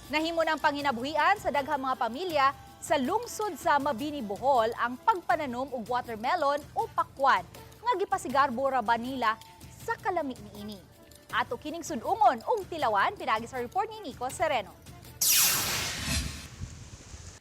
Nahimo ng panginabuhian sa daghang mga pamilya sa lungsod sa Mabini, Bohol ang pagpananom og watermelon o pakwan nga gipasigarbo ra ba nila sa kalami niini. Ato kining sudungon og tilawan pinagi sa report ni Nico Sereno.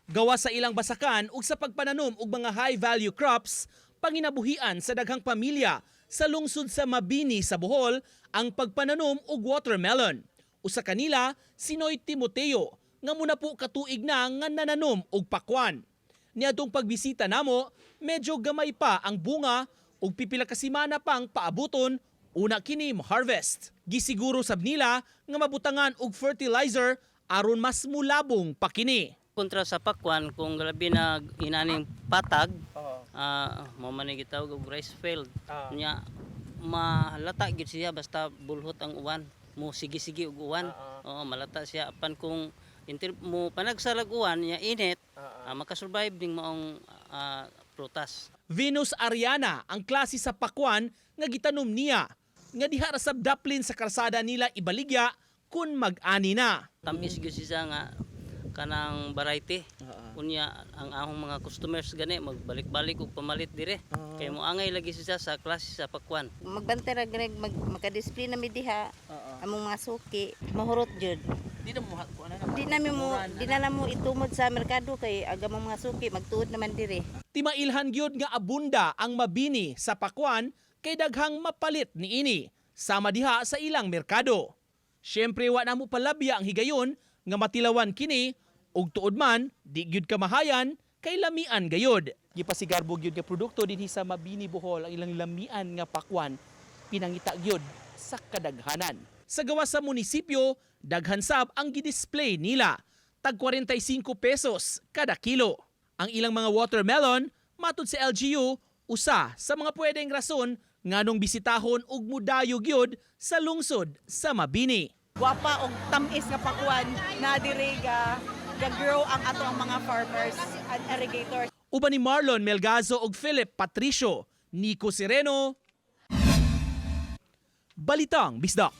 Gawa sa ilang basakan ug sa pagpananom og mga high-value crops, panginabuhian sa daghang pamilya sa lungsod sa Mabini sa Bohol ang pagpananom og watermelon. Usa kanila si Noy Timoteo nga muna po katuig na nga nananom og pakwan. Niadtong pagbisita namo, medyo gamay pa ang bunga ug pipila ka semana pang paabuton una kini harvest. Gisiguro sab nila nga mabutangan og fertilizer aron mas mulabong pa kini. Kontra sa pakwan kung grabe na inaning patag, mo man ni gitawag og rice field. Nya malata gid siya basta bulhot ang uwan. Mo sige-sige og uwan. Oo, malata siya apan kung mo panagsalag uwan nya init, makasurvive ding maong prutas. Venus Ariana ang klase sa pakwan nga gitanom niya nga diha ra sab daplin sa kalsada nila ibaligya kun mag-ani na. Tamis gyud siya nga kanang variety. Unya ang ahong mga customers gani magbalik-balik og pamalit dire. Kay mo angay lagi siya sa klase sa pakwan. Magbantay ra gani maka-display na mi diha. Among mga suki mahurot jud. Di na mo ko ana. Di na mo itumod sa merkado kay aga mga suki magtuod naman dire. Timailhan gyud nga abunda ang Mabini sa pakwan kay daghang mapalit niini sama diha sa ilang merkado. Syempre wa na mo palabya ang higayon nga matilawan kini ug tuod man di gyud kamahayan kay lamian gayod. Gipasigarbo gyud nga produkto dinhi sa Mabini, Bohol ang ilang lamian nga pakwan pinangita gyud sa kadaghanan. Sa gawas sa munisipyo, daghan sab ang gidisplay nila, tag 45 pesos kada kilo. Ang ilang mga watermelon, matud sa LGU, usa sa mga pwedeng rason nganong bisitahon ug mudayo gyud sa lungsod sa Mabini. Guwapa og tamis nga pakwan na diri ga grow ang ato ang mga farmers and irrigators. Uban ni Marlon Melgazo ug Philip Patricio, Nico Sereno, Balitang Bisdak.